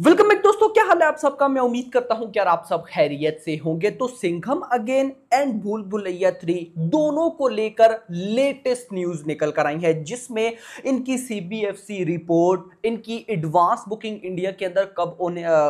Welcome back दोस्तों, क्या हाल है आप सबका। मैं उम्मीद करता हूं कि यार आप सब खैरियत से होंगे। तो सिंघम अगेन एंड भूल भुलैया 3 दोनों को लेकर लेटेस्ट न्यूज निकल कर आई है, जिसमें इनकी सीबीएफसी रिपोर्ट, इनकी एडवांस बुकिंग इंडिया के अंदर कब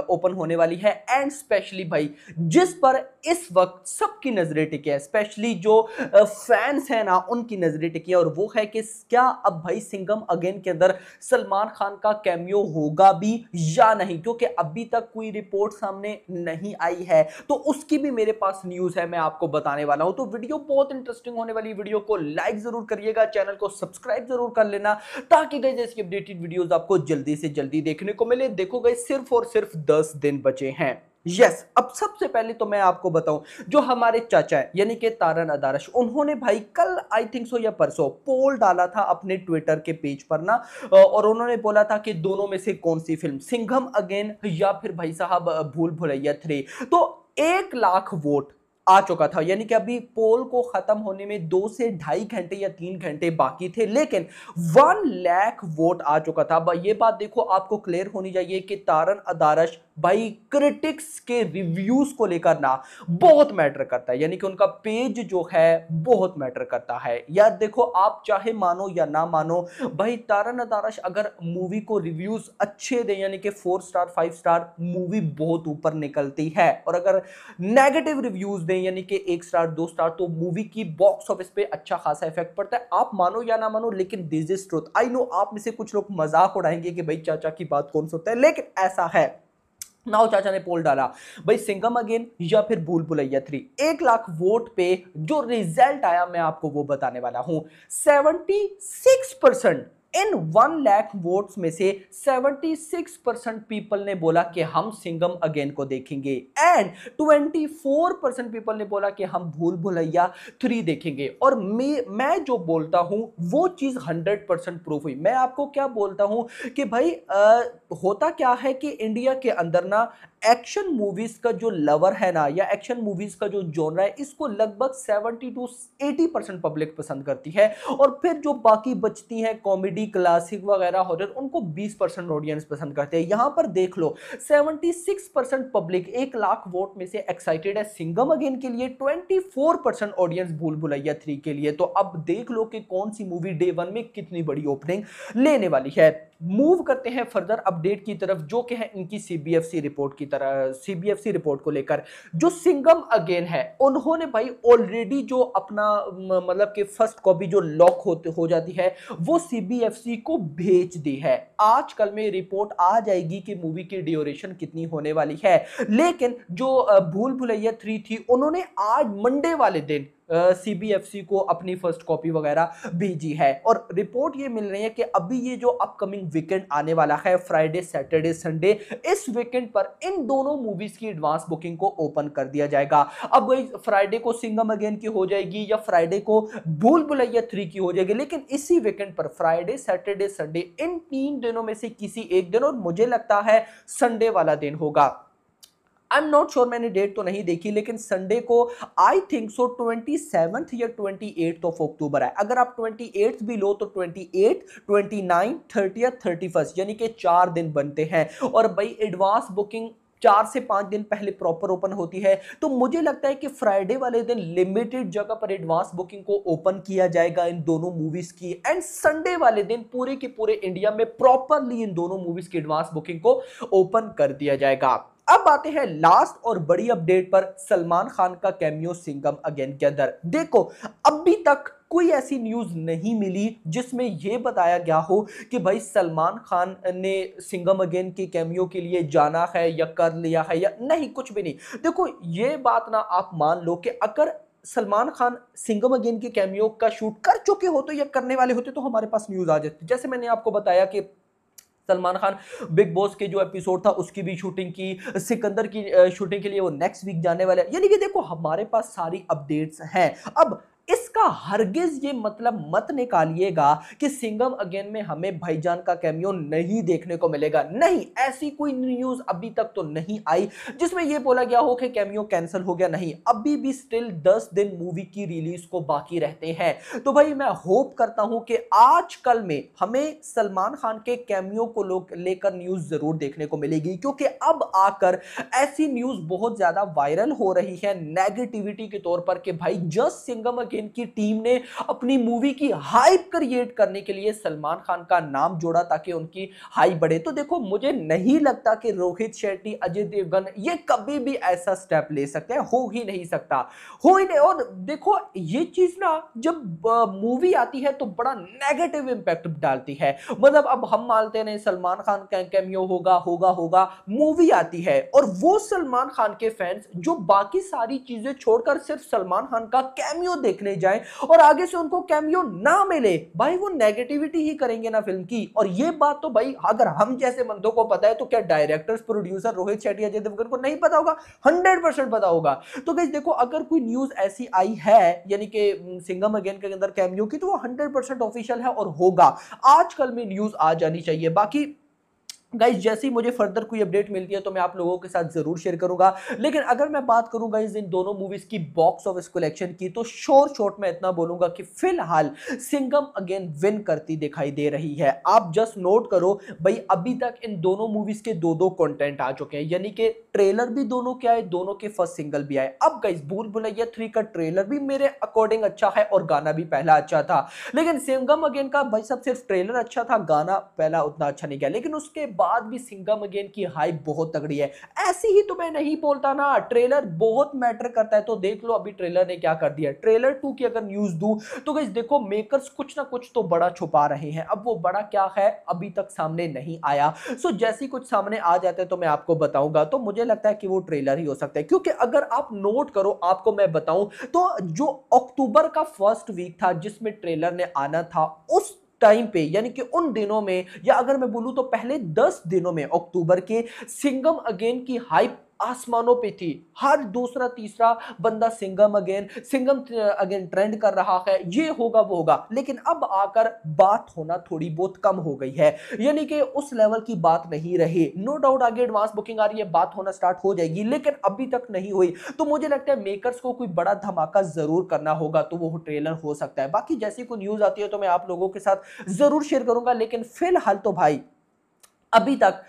ओपन होने वाली है, एंड स्पेशली भाई जिस पर इस वक्त सबकी नजरें टिकी है, स्पेशली जो फैंस हैं ना उनकी नजरें टिकी है, और वो है कि क्या अब भाई सिंघम अगेन के अंदर सलमान खान का कैमियो होगा भी या नहीं, क्योंकि अभी तक कोई रिपोर्ट सामने नहीं आई है। तो उसकी भी मेरे पास न्यूज है, मैं आपको बताने वाला हूं। तो वीडियो बहुत इंटरेस्टिंग होने वाली, वीडियो को लाइक जरूर करिएगा, चैनल को सब्सक्राइब जरूर कर लेना, ताकि गाइस ऐसी अपडेटेड वीडियोस आपको जल्दी से जल्दी देखने को मिले। देखो गाइस, सिर्फ और सिर्फ 10 दिन बचे हैं। यस, अब सबसे पहले तो मैं आपको बताऊं, जो हमारे चाचा है यानी कि तारन अदारश, उन्होंने भाई कल आई थिंक सो या परसों पोल डाला था अपने ट्विटर के पेज पर ना, और उन्होंने बोला था कि दोनों में से कौन सी फिल्म, सिंघम अगेन या फिर भाई साहब भूल भुलैया 3। तो 1 लाख वोट आ चुका था, यानी कि अभी पोल को खत्म होने में 2 से ढाई घंटे या 3 घंटे बाकी थे, लेकिन 1 लाख वोट आ चुका था। भाई ये बात देखो, आपको क्लियर होनी चाहिए कि तारन अदारश भाई क्रिटिक्स के रिव्यूज को लेकर ना बहुत मैटर करता है, यानी कि उनका पेज जो है बहुत मैटर करता है। यार देखो, आप चाहे मानो या ना मानो, भाई तारन अदारश अगर मूवी को रिव्यूज अच्छे दे, यानी कि 4 स्टार 5 स्टार, मूवी बहुत ऊपर निकलती है, और अगर नेगेटिव रिव्यूज दें यानी कि 1 स्टार 2 स्टार, तो मूवी की बॉक्स ऑफिस पे अच्छा खासा इफेक्ट पड़ता है। आप मानो या ना मानो, लेकिन this is truth. I know आप में से कुछ लोग मजाक उड़ाएंगे कि भाई चाचा की बात कौन सुनता है, लेकिन ऐसा है। नाउ चाचा ने पोल डाला भाई सिंघम अगेन या फिर भूल भुलैया 3। 1 लाख वोट पे जो रिजल्ट आया मैं आपको वो बताने वाला हूं। 76% इन 1 लाख वोट्स में से 76% पीपल ने बोला कि हम सिंघम अगेन को देखेंगे, एंड 24% पीपल ने बोला कि हम भूल भुलैया 3 देखेंगे। और मैं जो बोलता हूं वो चीज 100% प्रूफ हुई। मैं आपको क्या बोलता हूं कि भाई होता क्या है कि इंडिया के अंदर ना एक्शन मूवीज का जो लवर है ना, या एक्शन मूवीज का जो जॉनरा है, इसको लगभग 70 टू 80% पब्लिक पसंद करती है, और फिर जो बाकी बचती हैं कॉमेडी क्लासिक वगैरह हॉरर, उनको 20% ऑडियंस पसंद करते हैं। यहां पर देख लो, 76% पब्लिक 1 लाख वोट में से एक्साइटेड है सिंघम अगेन के लिए, 24% ऑडियंस भूल भुलैया 3 के लिए। तो अब देख लो कि कौन सी मूवी डे 1 में कितनी बड़ी ओपनिंग लेने वाली है। मूव करते हैं फर्दर अपडेट की तरफ, जो कि है इनकी सीबीएफसी रिपोर्ट की तरह। सीबीएफसी रिपोर्ट को लेकर जो सिंघम अगेन है, उन्होंने भाई ऑलरेडी जो अपना मतलब कि फर्स्ट कॉपी जो लॉक हो जाती है, वो सीबीएफसी को भेज दी है। आज कल में रिपोर्ट आ जाएगी कि मूवी की ड्यूरेशन कितनी होने वाली है, लेकिन जो भूल भुलैया 3 थी, उन्होंने आज मंडे वाले दिन सीबीएफसी को अपनी फर्स्ट कॉपी वगैरह भेजी है। और रिपोर्ट ये मिल रही है कि अभी ये जो अपकमिंग वीकेंड आने वाला है, फ्राइडे सैटरडे संडे, इस वीकेंड पर इन दोनों मूवीज की एडवांस बुकिंग को ओपन कर दिया जाएगा। अब वही फ्राइडे को सिंघम अगेन की हो जाएगी या फ्राइडे को भूल भुलैया 3 की हो जाएगी, लेकिन इसी वीकेंड पर फ्राइडे सैटरडे संडे, इन 3 दिनों में से किसी एक दिन, और मुझे लगता है संडे वाला दिन होगा। आई एम नॉट श्योर, मैंने डेट तो नहीं देखी, लेकिन संडे को आई थिंक सो 27 या 28 ऑफ अक्टूबर है। अगर आप 28 भी लो तो 28, 29, 30 या 31, यानी कि 4 दिन बनते हैं। और भाई एडवांस बुकिंग 4 से 5 दिन पहले प्रॉपर ओपन होती है, तो मुझे लगता है कि फ्राइडे वाले दिन लिमिटेड जगह पर एडवांस बुकिंग को ओपन किया जाएगा इन दोनों मूवीज की, एंड संडे वाले दिन पूरे के पूरे इंडिया में प्रॉपरली इन दोनों मूवीज की एडवांस बुकिंग को ओपन कर दिया जाएगा। अब आते हैं लास्ट और बड़ी अपडेट पर, सलमान खान का कैमियो सिंघम अगेन के अंदर। देखो, अभी तक कोई ऐसी न्यूज नहीं मिली जिसमें यह बताया गया हो कि भाई सलमान खान ने सिंघम अगेन के कैमियो के लिए जाना है या कर लिया है या नहीं, कुछ भी नहीं। देखो, ये बात ना आप मान लो कि अगर सलमान खान सिंघम अगेन के कैमियो का शूट कर चुके होते या करने वाले होते, तो हमारे पास न्यूज आ जाती। जैसे मैंने आपको बताया कि सलमान खान बिग बॉस के जो एपिसोड था उसकी भी शूटिंग की, सिकंदर की शूटिंग के लिए वो नेक्स्ट वीक जाने वाले हैं। यानी कि देखो, हमारे पास सारी अपडेट्स हैं। अब इस इसका हरगिज ये मतलब मत निकालिएगा कि सिंघम अगेन में हमें भाईजान का कैमियो नहीं देखने को मिलेगा। नहीं, ऐसी कोई न्यूज अभी तक तो नहीं आई जिसमें यह बोला गया हो कि कैमियो कैंसिल हो गया। नहीं, अभी भी स्टिल 10 दिन मूवी की रिलीज को बाकी रहते हैं। तो भाई मैं होप करता हूं कि आजकल में हमें सलमान खान के कैमियो को लेकर न्यूज जरूर देखने को मिलेगी, क्योंकि अब आकर ऐसी न्यूज बहुत ज्यादा वायरल हो रही है नेगेटिविटी के तौर पर कि भाई जस्ट सिंघम अगेन की टीम ने अपनी मूवी की हाइप क्रिएट करने के लिए सलमान खान का नाम जोड़ा ताकि उनकी हाइप बढ़े। तो देखो, मुझे नहीं लगता कि रोहित शेट्टी, अजय देवगन ये कभी भी ऐसा स्टेप ले सकते हैं, हो ही नहीं सकता, हो ही नहीं। और देखो, ये चीज ना जब मूवी आती है तो बड़ा नेगेटिव इंपैक्ट डालती है। मतलब अब हम मानते नहीं सलमान खान का कैमियो होगा होगा होगा, मूवी आती है और वो सलमान खान के फैंस जो बाकी सारी चीजें छोड़कर सिर्फ सलमान खान का कैमियो देखने जाए और आगे से उनको कैमियो ना मिले, भाई वो नेगेटिविटी ही करेंगे ना फिल्म की। और ये बात तो भाई अगर हम जैसे बंदों को पता है तो क्या डायरेक्टर्स, प्रोड्यूसर रोहित शेट्टी, अजय देवगन को नहीं पता होगा? 100% पता होगा। तो गाइस देखो, अगर कोई न्यूज ऐसी आई है यानी कि सिंघम अगेन के अंदर कैमियो की, तो वो 100% ऑफिशियल है और होगा। आजकल में न्यूज आ जानी चाहिए। बाकी गाइज जैसे ही मुझे फर्दर कोई अपडेट मिलती है तो मैं आप लोगों के साथ जरूर शेयर करूंगा। लेकिन अगर मैं बात करूं गाइज इन दोनों मूवीज की बॉक्स ऑफिस कलेक्शन की, तो शॉर्ट में इतना बोलूंगा कि फिलहाल सिंघम अगेन विन करती दिखाई दे रही है। आप जस्ट नोट करो भाई, अभी तक इन दोनों मूवीज के दो कंटेंट आ चुके हैं, यानी कि ट्रेलर भी दोनों के आए, दोनों के फर्स्ट सिंगल भी आए। अब गाइज भूल भुलैया 3 का ट्रेलर भी मेरे अकॉर्डिंग अच्छा है और गाना भी पहला अच्छा था। लेकिन सिंघम अगेन का भाई सब सिर्फ ट्रेलर अच्छा था, गाना पहला उतना अच्छा नहीं गया। लेकिन उसके बाद भी सिंघम अगेन की हाइप बहुत तगड़ी है। ऐसी ही तो मैं नहीं बोलता ना, ट्रेलर बहुत मैटर करता है। तो देख लो अभी ट्रेलर ने क्या कर दिया। ट्रेलर 2 की अगर न्यूज दूं तो गाइस देखो, मेकर्स कुछ ना कुछ तो बड़ा छुपा रहे हैं। अब वो बड़ा क्या है अभी तक सामने नहीं आया। सो जैसी कुछ सामने आ जाते तो मैं आपको बताऊंगा। तो मुझे लगता है कि वो ट्रेलर ही हो सकता है, क्योंकि अगर आप नोट करो, आपको मैं बताऊं तो जो अक्टूबर का फर्स्ट वीक था जिसमें ट्रेलर ने आना था, उस टाइम पे यानी कि उन दिनों में, या अगर मैं बोलूं तो पहले 10 दिनों में अक्टूबर के, सिंघम अगेन की हाइप आसमानों पे थी। हर दूसरा तीसरा बंदा सिंघम अगेन ट्रेंड कर रहा है, ये होगा वो होगा। लेकिन अब आकर बात होना थोड़ी बहुत कम हो गई है, यानी कि उस लेवल की बात नहीं रही। नो डाउट आगे एडवांस बुकिंग आ रही है, बात होना स्टार्ट हो जाएगी, लेकिन अभी तक नहीं हुई। तो मुझे लगता है मेकर्स को कोई बड़ा धमाका जरूर करना होगा, तो वो ट्रेलर हो सकता है। बाकी जैसी कोई न्यूज आती है तो मैं आप लोगों के साथ जरूर शेयर करूंगा। लेकिन फिलहाल तो भाई अभी तक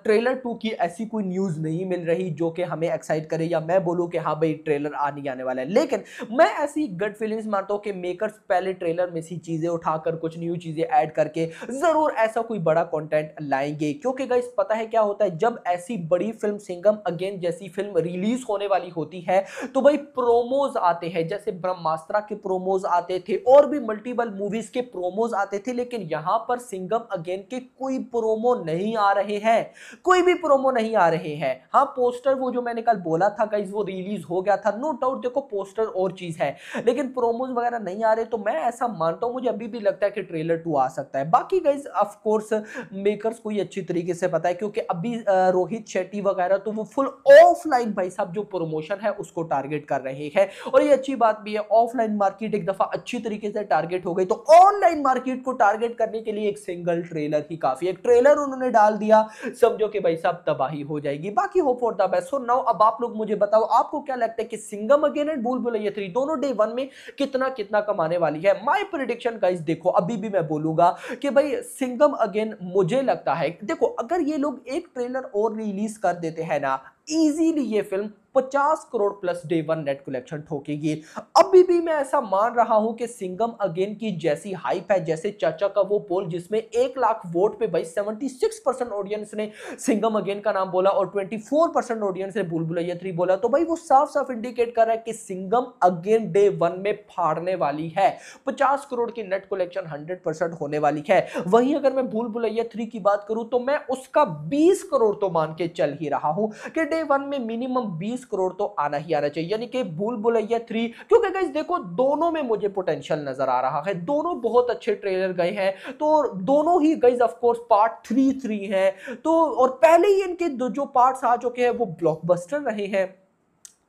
ट्रेलर 2 की ऐसी कोई न्यूज नहीं मिल रही जो कि हमें एक्साइट करे, या मैं बोलूं कि हाँ भाई ट्रेलर आने वाला है। लेकिन मैं ऐसी गट फीलिंग्स मानता हूं कि मेकर्स पहले ट्रेलर में सी चीजें उठाकर कुछ न्यू चीजें ऐड करके जरूर ऐसा कोई बड़ा कंटेंट लाएंगे। क्योंकि गाइस पता है क्या होता है, जब ऐसी बड़ी फिल्म सिंघम अगेन जैसी फिल्म रिलीज होने वाली होती है तो भाई प्रोमोज आते हैं, जैसे ब्रह्मास्त्र के प्रोमोज आते थे और भी मल्टीपल मूवीज के प्रोमोज आते थे। लेकिन यहां पर सिंघम अगेन के कोई प्रोमो नहीं आ रहे हैं, कोई भी प्रोमो नहीं आ रहे हैं। हाँ, पोस्टर वो जो मैंने कल बोला था गाइस वो रिलीज हो गया था, नो डाउट। देखो पोस्टर और चीज है, लेकिन प्रोमोज वगैरह नहीं आ रहे। तो मैं ऐसा मानता हूं, मुझे अभी भी लगता है कि ट्रेलर 2 आ सकता है। बाकी गाइस ऑफ कोर्स मेकर्स को ये अच्छी तरीके से पता है, क्योंकि अभी रोहित शेट्टी वगैरह तो वो फुल ऑफलाइन भाई साहब जो प्रमोशन है उसको टारगेट कर रहे हैं। और ये अच्छी बात भी है, ऑफलाइन मार्केट एक दफा अच्छी तरीके से टारगेट हो गई तो ऑनलाइन मार्केट को टारगेट करने के लिए एक सिंगल ट्रेलर ही काफी। एक ट्रेलर उन्होंने डाल दिया, समझो कि भाई साहब तबाही हो जाएगी। बाकी hope for the best. So now अब आप लोग मुझे बताओ, आपको क्या लगता है कि सिंघम अगेन एंड भूल भुलैया 3 दोनों डे 1 में कितना कितना कमाने वाली है? माय प्रेडिक्शन गाइस देखो, अभी भी मैं बोलूंगा कि भाई सिंघम अगेन, मुझे लगता है देखो अगर ये लोग एक ट्रेलर और रिलीज कर देते हैं ना, इजीली ये film 50 crore plus day 1 net collection ठोकेगी। अभी भी मैं ऐसा मान रहा हूं कि सिंघम अगेन की जैसी हाइप है, जैसे चाचा का वो पोल जिसमें 1 लाख वोट पे भाई 76% ऑडियंस ने सिंघम अगेन का नाम बोला और 24% ऑडियंस ने भूल भुलैया 3 बोला, तो भाई वो साफ साफ इंडिकेट कर रहा है कि सिंघम अगेन डे 1 में फाड़ने वाली है। 50 करोड़ की नेट कलेक्शन 100% होने वाली है। वहीं अगर मैं भूल भुलैया 3 की बात करूं तो मैं उसका 20 करोड़ तो मान के चल ही रहा हूं कि डे 1 में मिनिमम 20 करोड़ तो आना ही आना चाहिए, यानी कि भूल भुलैया 3। क्योंकि गाइस देखो दोनों में मुझे पोटेंशियल नजर आ रहा है, दोनों बहुत अच्छे ट्रेलर गए हैं। तो दोनों ही गाइस ऑफ कोर्स पार्ट 3 है, तो और पहले ही इनके जो पार्ट्स आ चुके हैं वो ब्लॉकबस्टर रहे हैं।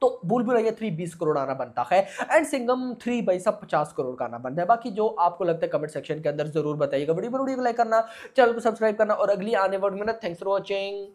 तो भूल भुलैया 3 20 करोड़ आना बनता है एंड सिंघम 3 भाई साहब 50 करोड़ का आना बनता है। बाकी जो आपको लगता है कमेंट सेक्शन के अंदर जरूर बताइएगा। वीडियो को लाइक करना, चैनल को सब्सक्राइब करना और अगली आने वाली मिनट। Thanks for watching.